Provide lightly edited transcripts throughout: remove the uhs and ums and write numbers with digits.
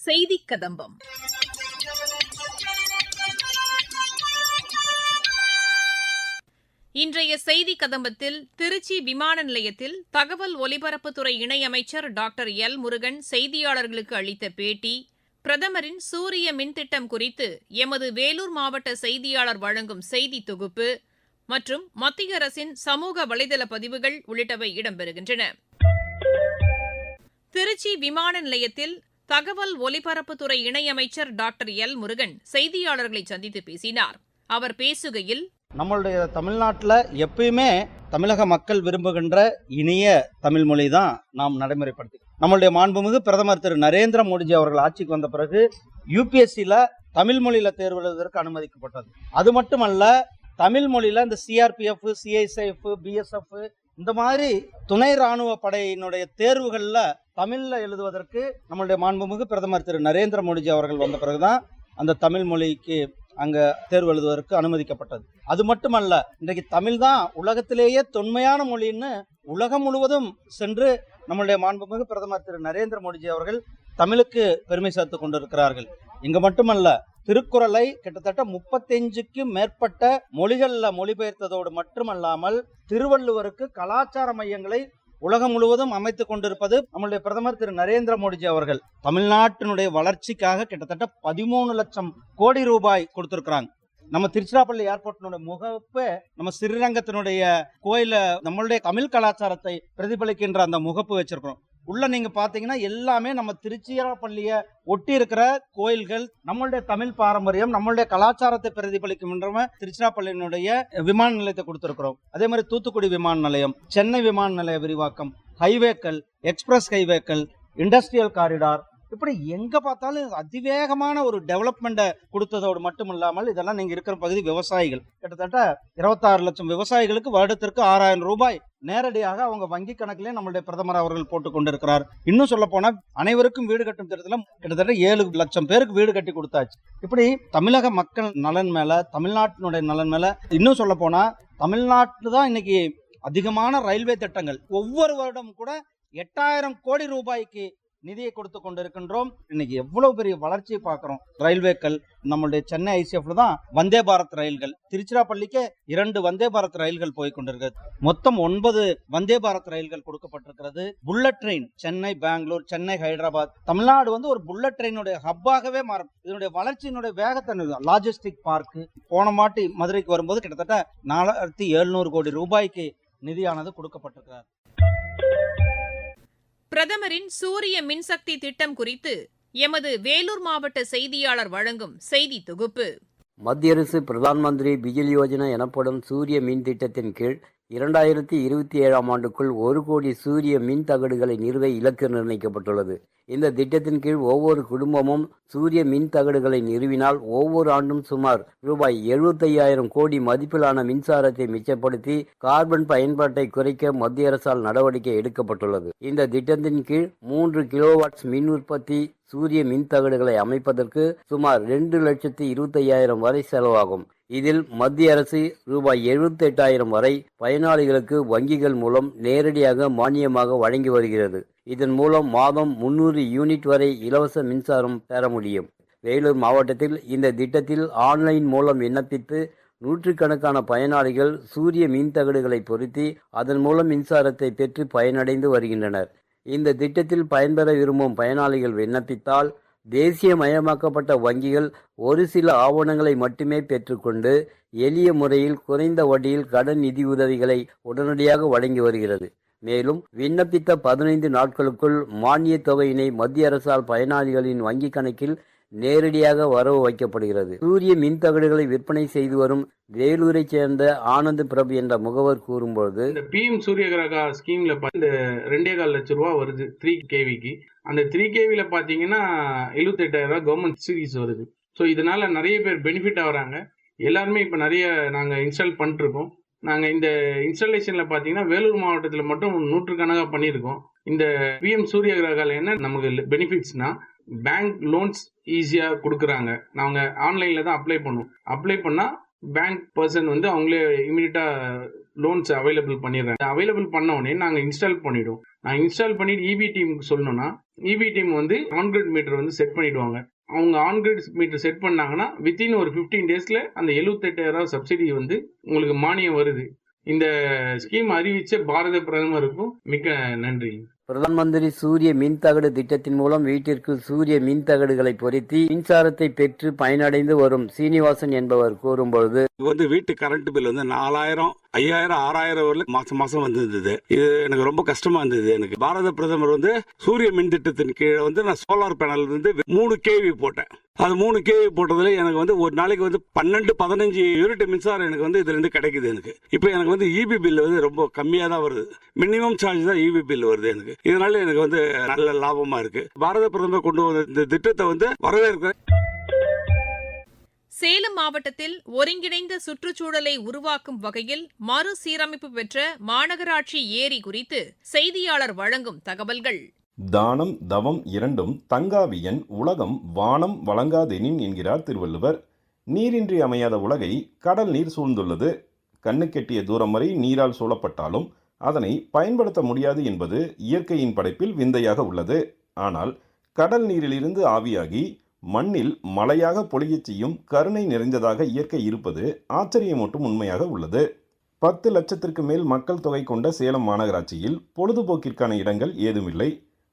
செய்தி கதம்பம். இன்றைய செய்தி கதம்பத்தில் திருச்சி விமான நிலையத்தில் தகவல் ஒலிபரப்புத்துறை இணையமைச்சர் டாக்டர் எல் முருகன் செய்தியாளர்களுக்கு அளித்த பேட்டி, பிரதமரின் சூரிய மின்திட்டம் குறித்து எமது வேலூர் மாவட்ட செய்தியாளர் வழங்கும் செய்தி தொகுப்பு மற்றும் மத்திய அரசின் சமூக வலைதள பதிவுகள் உள்ளிட்டவை இடம்பெறுகின்றன. திருச்சி விமான நிலையத்தில் தகவல் ஒலிபரப்புத்துறை இணையமைச்சர் டாக்டர் எல் முருகன் செய்தியாளர்களை சந்தித்து பேசினார். அவர் பேசுகையில், நம்மளுடைய தமிழ்நாட்டில் எப்பயுமே தமிழக மக்கள் விரும்புகின்ற இனிய தமிழ் மொழி தான் நாம் நடைமுறைப்படுத்தி, நம்மளுடைய மாண்புமிகு பிரதமர் திரு நரேந்திர மோடிஜி அவர்கள் ஆட்சிக்கு வந்த பிறகு யூபிஎஸ்சியில் தமிழ் மொழியில் தேர்வு எழுதுவதற்கு அனுமதிக்கப்பட்டது. அது மட்டுமல்ல, தமிழ் மொழியில் இந்த சிஆர்பிஎஃப், சிஐஎஸ்எஃப், பிஎஸ்எஃப் இந்த மாதிரி துணை ராணுவ படையினுடைய தேர்வுகளில் தமிழில் எழுதுவதற்கு நம்மளுடைய மாண்புமிகு பிரதமர் திரு நரேந்திர மோடிஜி அவர்கள் வந்த பிறகுதான் அந்த தமிழ் மொழிக்கு அங்கே தேர்வு எழுதுவதற்கு அனுமதிக்கப்பட்டது. அது மட்டுமல்ல, இன்றைக்கு தமிழ் தான் உலகத்திலேயே தொன்மையான மொழின்னு உலகம் முழுவதும் சென்று நம்மளுடைய மாண்புமிகு பிரதமர் திரு நரேந்திர மோடிஜி அவர்கள் தமிழுக்கு பெருமை சேர்த்து கொண்டிருக்கிறார்கள். இங்க மட்டுமல்ல, திருக்குறளை கிட்டத்தட்ட 35க்கும் மேற்பட்ட மொழிகளில் மொழிபெயர்த்ததோடு மட்டுமல்லாமல் திருவள்ளுவருக்கு கலாச்சார மையங்களை உலகம் முழுவதும் அமைத்துக் கொண்டிருப்பது நம்மளுடைய பிரதமர் திரு நரேந்திர மோடிஜி அவர்கள். தமிழ்நாட்டினுடைய வளர்ச்சிக்காக கிட்டத்தட்ட 13 லட்சம் கோடி ரூபாய் கொடுத்திருக்கிறாங்க. நம்ம திருச்சிராப்பள்ளி ஏர்போர்ட்டினுடைய முகப்பே நம்ம ஸ்ரீரங்கத்தினுடைய கோயில நம்மளுடைய தமிழ் கலாச்சாரத்தை பிரதிபலிக்கின்ற அந்த முகப்பு வச்சிருக்கிறோம். உள்ள நீங்க பாத்தீங்கன்னா எல்லாமே நம்ம திருச்சிராப்பள்ளிய ஒட்டி இருக்கிற கோயில்கள், நம்மளுடைய தமிழ் பாரம்பரியம், நம்மளுடைய கலாச்சாரத்தை பிரதிபலிக்கும் திருச்சிராப்பள்ளியினுடைய விமான நிலையத்தை கொடுத்திருக்கிறோம். அதே மாதிரி தூத்துக்குடி விமான நிலையம், சென்னை விமான நிலைய விரிவாக்கம், ஹைவேக்கள், எக்ஸ்பிரஸ் ஹைவேக்கள், இண்டஸ்ட்ரியல் காரிடார், இப்படி எங்க பார்த்தாலும் அதிவேகமான ஒரு டெவலப்மெண்ட்டை கொடுத்ததோடு மட்டும் இல்லாமல் இதெல்லாம் நீங்க இருக்கிற பகுதி விவசாயிகள், கிட்டத்தட்ட 26 லட்சம் விவசாயிகளுக்கு வருடத்திற்கு 6000 ரூபாய் நேரடியாக அவங்க வங்கி கணக்கிலே நம்மளுடைய பிரதமர் அவர்கள் போட்டுக் கொண்டிருக்கிறார். இன்னும் சொல்ல போனா அனைவருக்கும் வீடு கட்டும் திட்டத்தில் கிட்டத்தட்ட 7 லட்சம் பேருக்கு வீடு கட்டி கொடுத்தாச்சு. இப்படி தமிழக மக்கள் நலன் மேல, தமிழ்நாட்டினுடைய நலன் மேல, இன்னும் சொல்ல போனா தமிழ்நாட்டில் தான் இன்னைக்கு அதிகமான ரயில்வே திட்டங்கள், ஒவ்வொரு வருடம் கூட 8000 கோடி ரூபாய்க்கு நிதியை கொடுத்து கொண்டிருக்கின்றோம். இன்னைக்கு எவ்வளவு பெரிய வளர்ச்சியை பார்க்கிறோம். ரயில்வேக்கள், நம்மளுடைய சென்னை ஐசிஎஃப்ல தான் வந்தே பாரத் ரயில்கள், திருச்சிராப்பள்ளிக்கு 2 வந்தே பாரத் ரயில்கள் போய் கொண்டிருக்கிறது. மொத்தம் 9 வந்தே பாரத் ரயில்கள் கொடுக்கப்பட்டிருக்கிறது. புல்லட் ட்ரெயின் சென்னை, பெங்களூர், சென்னை, ஹைதராபாத், தமிழ்நாடு ஒரு புல்லட் ட்ரெயினுடைய ஹப்பாகவே மாறும். இதனுடைய வளர்ச்சியினுடைய வேகத்தை, லாஜிஸ்டிக் பார்க், போன மாட்டி மதுரைக்கு வரும்போது கிட்டத்தட்ட 4700 கோடி ரூபாய்க்கு நிதியானது கொடுக்கப்பட்டிருக்கிறார். பிரதமரின் சூரிய மின்சக்தி திட்டம் குறித்து எமது வேலூர் மாவட்ட செய்தியாளர் வழங்கும் செய்தி தொகுப்பு. மத்திய அரசு பிரதான் மந்திரி பிஜிலி யோஜனா எனப்படும் சூரிய மின் திட்டத்தின் கீழ் 2027ஆம் ஆண்டுக்குள் 1 கோடி சூரிய மின் தகடுகளை நிறுவ இலக்கு நிர்ணயிக்கப்பட்டுள்ளது. இந்த திட்டத்தின் கீழ் ஒவ்வொரு குடும்பமும் சூரிய மின் தகடுகளை நிறுவினால் ஒவ்வொரு ஆண்டும் சுமார் ரூபாய் 75,000 கோடி மதிப்பிலான மின்சாரத்தை மிச்சப்படுத்தி கார்பன் பயன்பாட்டை குறைக்க மத்திய அரசால் நடவடிக்கை எடுக்கப்பட்டுள்ளது. இந்த திட்டத்தின் கீழ் 3 கிலோவாட்ஸ் மின் உற்பத்தி சூரிய மின் தகடுகளை அமைப்பதற்கு சுமார் 2,25,000 வரை செலவாகும். இதில் மத்திய அரசு ரூபாய் 78,000 வரை பயனாளிகளுக்கு வங்கிகள் மூலம் நேரடியாக மானியமாக வழங்கி வருகிறது. இதன் மூலம் மாதம் 300 யூனிட் வரை இலவச மின்சாரம் பெற முடியும். வேலூர் மாவட்டத்தில் இந்த திட்டத்தில் ஆன்லைன் மூலம் விண்ணப்பித்து நூற்றுக்கணக்கான பயனாளிகள் சூரிய மின் தகடுகளை பொருத்தி அதன் மூலம் மின்சாரத்தை பெற்று பயனடைந்து வருகின்றனர். இந்த திட்டத்தில் பயன்பெற விரும்பும் பயனாளிகள் விண்ணப்பித்தால் தேசியமயமாக்கப்பட்ட வங்கிகள் ஒரு சில ஆவணங்களை மட்டுமே பெற்றுக்கொண்டு எளிய முறையில் குறைந்த வட்டியில் கடன் நிதி உதவிகளை உடனடியாக வழங்கி வருகிறது. மேலும் விண்ணப்பித்த 15 நாட்களுக்குள் மானிய தொகையினை மத்திய அரசால் பயனாளிகளின் வங்கி கணக்கில் நேரடியாக வரவு வைக்கப்படுகிறது. சூரிய மின் தகடுகளை விற்பனை செய்து வரும் வேலூரை சேர்ந்த ஆனந்த் பிரபு என்ற முகவர் கூறும்போது, இந்த PM சூரியகிரகா ஸ்கீம்ல இந்த 2.25 லட்சம் ரூபாய் வருது 3 kVக்கு. அந்த 3 kVல பாத்தீங்கன்னா 78,000 கவர்மெண்ட் சீரிஸ் வருது. ஸோ இதனால நிறைய பேர் பெனிஃபிட் ஆகுறாங்க. எல்லாருமே இப்போ நிறைய நாங்கள் இன்ஸ்டால் பண்ணிருக்கோம். நாங்கள் இந்த இன்ஸ்டாலேஷன்ல பாத்தீங்கன்னா வேலூர் மாவட்டத்தில் மட்டும் 100கணக்காக பண்ணியிருக்கோம். இந்த PM சூரியகிரகால என்ன நமக்கு பெனிஃபிட்ஸ்னா, பேங்க் லோன்ஸ் ஈஸியாக கொடுக்குறாங்க. நாங்கள் ஆன்லைனில் தான் அப்ளை பண்ணுவோம். அப்ளை பண்ணால் பேங்க் பர்சன் அவங்களே இமீடியட்டாக லோன்ஸ் அவைலபிள் பண்ணிடுறாங்க. அவைலபிள் பண்ண உடனே நாங்கள் இன்ஸ்டால் பண்ணிவிடுவோம். நாங்கள் இன்ஸ்டால் பண்ணிட்டு இபி டீமுக்கு சொல்லணும்னா இபி டீம் வந்து ஆன்கிரிட் மீட்டர் வந்து செட் பண்ணிடுவாங்க. அவங்க ஆன்கிரிட் மீட்டர் செட் பண்ணாங்கன்னா வித்தின் ஒரு 15 daysல அந்த 78,000 சப்சிடி வந்து உங்களுக்கு மானியம் வருது. இந்த ஸ்கீம் அறிவிச்ச பாரத பிரதமருக்கும் மிக்க நன்றி. பிரதான் மந்திரி சூரிய மின்தகடு திட்டத்தின் மூலம் வீட்டிற்கு சூரிய மின்தகடுகளை பொருத்தி மின்சாரத்தை பெற்று பயனடைந்து வரும் சீனிவாசன் என்பவர் கூறும்பொழுது, வீட்டு கரண்ட் பில் 4000, 5000, 6000 வரல மாசம் மாசம் வந்திருந்தது. இது எனக்கு ரொம்ப கஷ்டமா இருந்தது. எனக்கு பாரத பிரதமர் சூரிய மின் திட்டத்தின் கீழே நான் சோலார் பேனல் 3 kV போட்டேன். அது 3 kV போட்டதுல எனக்கு ஒரு நாளைக்கு 12-15 யூனிட் மின்சாரம் எனக்கு இதுல இருந்து கிடைக்குது. எனக்கு இப்ப எனக்கு இபி பில் ரொம்ப கம்மியா தான் வருது. மினிமம் சார்ஜ் தான் இபி பில் வருது. எனக்கு இதனால எனக்கு நல்ல லாபமா இருக்கு. பாரத பிரதமர் கொண்டு வந்த இந்த திட்டத்தை வரவேற்கிறேன். சேலம் மாவட்டத்தில் ஒருங்கிணைந்த சுற்றுச்சூழலை உருவாக்கும் வகையில் மறுசீரமைப்பு பெற்ற மாநகராட்சி ஏரி குறித்து செய்தியாளர் வழங்கும் தகவல்கள். தானம் தவம் இரண்டும் தங்காவியன் உலகம் வானம் வழங்காதெனின் என்கிறார் திருவள்ளுவர். நீரின்றி அமையாத உலகை கடல் நீர் சூழ்ந்துள்ளது. கண்ணுக்கெட்டிய தூரம் வரை நீரால் சூழப்பட்டாலும் அதனை பயன்படுத்த முடியாது என்பது இயற்கையின் படைப்பில் விந்தையாக உள்ளது. ஆனால் கடல் நீரிலிருந்து ஆவியாகி மண்ணில் மழையாக பொழியச் செய்யும் கருணை நிறைந்ததாக இயற்கை இருப்பது ஆச்சரியமூட்டும் உண்மையாக உள்ளது. 10 லட்சத்திற்கு மேல் மக்கள் தொகை கொண்ட சேலம் மாநகராட்சியில் பொழுதுபோக்கிற்கான இடங்கள் ஏதுமில்லை.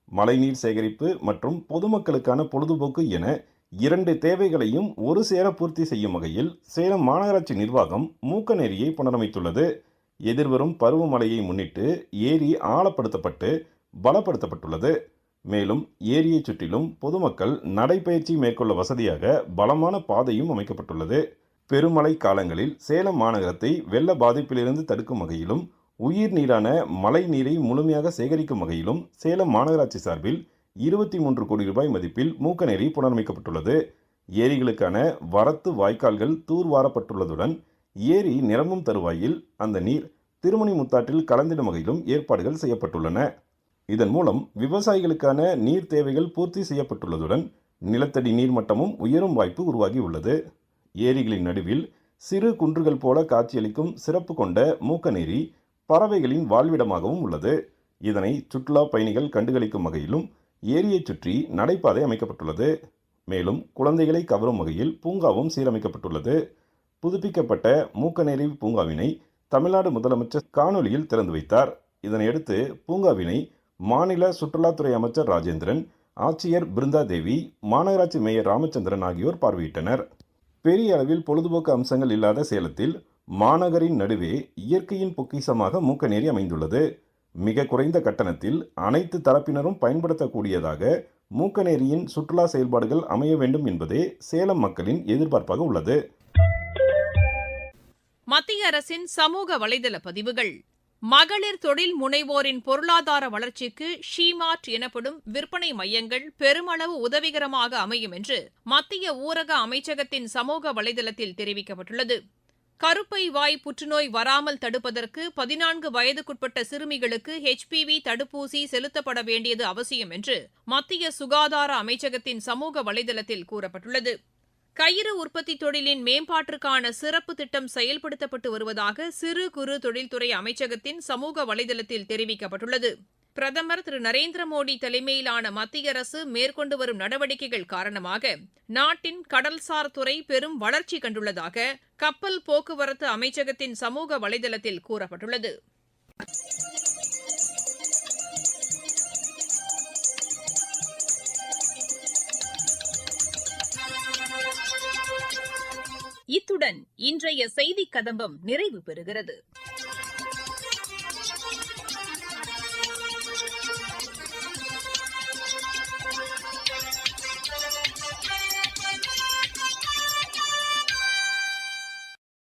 மழைநீர் சேகரிப்பு மற்றும் பொதுமக்களுக்கான பொழுதுபோக்கு என 2 தேவைகளையும் ஒரு சேர பூர்த்தி செய்யும் வகையில் சேலம் மாநகராட்சி நிர்வாகம் மூக்கநேரியை புனரமைத்துள்ளது. எதிர்வரும் பருவமழையை முன்னிட்டு ஏரி ஆழப்படுத்தப்பட்டு பலப்படுத்தப்பட்டுள்ளது. மேலும் ஏரியை சுற்றிலும் பொதுமக்கள் நடைபயிற்சி மேற்கொள்ள வசதியாக பலமான பாதையும் அமைக்கப்பட்டுள்ளது. பெருமழை காலங்களில் சேலம் மாநகரத்தை வெள்ள பாதிப்பிலிருந்து தடுக்கும் வகையிலும் உயிர் நீரான மழை நீரை முழுமையாக சேகரிக்கும் வகையிலும் சேலம் மாநகராட்சி சார்பில் 23 கோடி ரூபாய் மதிப்பில் மூக்கநேரி புனரமைக்கப்பட்டுள்ளது. ஏரிகளுக்கான வரத்து வாய்க்கால்கள் தூர்வாரப்பட்டுள்ளதுடன் ஏரி நிரம்பும் தருவாயில் அந்த நீர் திருமணி முத்தாற்றில் கலந்திடும் வகையிலும் ஏற்பாடுகள் செய்யப்பட்டுள்ளன. இதன் மூலம் விவசாயிகளுக்கான நீர் தேவைகள் பூர்த்தி செய்யப்பட்டுள்ளதுடன் நிலத்தடி நீர்மட்டமும் உயரும் வாய்ப்பு உருவாகி உள்ளது. ஏரிகளின் நடுவில் சிறு குன்றுகள் போல காட்சியளிக்கும் சிறப்பு கொண்ட மூக்கநேரி பறவைகளின் வாழ்விடமாகவும் உள்ளது. இதனை சுற்றுலா பயணிகள் கண்டுகளிக்கும் வகையிலும் ஏரியை சுற்றி நடைபாதை அமைக்கப்பட்டுள்ளது. மேலும் குழந்தைகளை கவரும் வகையில் பூங்காவும் சீரமைக்கப்பட்டுள்ளது. புதுப்பிக்கப்பட்ட மூக்கநேரி பூங்காவினை தமிழ்நாடு முதலமைச்சர் காணொலியில் திறந்து வைத்தார். இதனையடுத்து பூங்காவினை மாநில சுற்றுலாத்துறை அமைச்சர் ராஜேந்திரன், ஆட்சியர் பிருந்தா தேவி, மாநகராட்சி மேயர் ராமச்சந்திரன் ஆகியோர் பார்வையிட்டனர். பெரிய அளவில் பொழுதுபோக்கு அம்சங்கள் இல்லாத சேலத்தில் மாநகரின் நடுவே இயற்கையின் பொக்கிஷமாக மூக்கநேரி அமைந்துள்ளது. மிக குறைந்த கட்டணத்தில் அனைத்து தரப்பினரும் பயன்படுத்தக்கூடியதாக மூக்கநேரியின் சுற்றுலா செயல்பாடுகள் அமைய வேண்டும் என்பதே சேலம் மக்களின் எதிர்பார்ப்பாக உள்ளது. மத்திய அரசின் சமூக வலைதள பதிவுகள். மகளிர் தொழில் முனைவோரின் பொருளாதார வளர்ச்சிக்கு ஷீமார்ட் எனப்படும் விற்பனை மையங்கள் பெருமளவு உதவிகரமாக அமையும் என்று மத்திய ஊரக அமைச்சகத்தின் சமூக வலைதளத்தில் தெரிவிக்கப்பட்டுள்ளது. கருப்பை வாய் புற்றுநோய் வராமல் தடுப்பதற்கு 14 வயதுக்குட்பட்ட சிறுமிகளுக்கு HPV தடுப்பூசி செலுத்தப்பட வேண்டியது அவசியம் என்று மத்திய சுகாதார அமைச்சகத்தின் சமூக வலைதளத்தில் கூறப்பட்டுள்ளது. கயிறு உற்பத்தி தொழிலின் மேம்பாட்டிற்கான சிறப்பு திட்டம் செயல்படுத்தப்பட்டு வருவதாக சிறு குறு தொழில்துறை அமைச்சகத்தின் சமூக வலைதளத்தில் தெரிவிக்கப்பட்டுள்ளது. பிரதமர் திரு நரேந்திர மோடி தலைமையிலான மத்திய அரசு மேற்கொண்டு வரும் நடவடிக்கைகள் காரணமாக நாட்டின் கடல்சார் துறை பெரும் வளர்ச்சி கண்டுள்ளதாக கப்பல் போக்குவரத்து அமைச்சகத்தின் சமூக வலைதளத்தில் கூறப்பட்டுள்ளது. இத்துடன் இன்றைய செய்திக் கதம்பம் நிறைவு பெறுகிறது.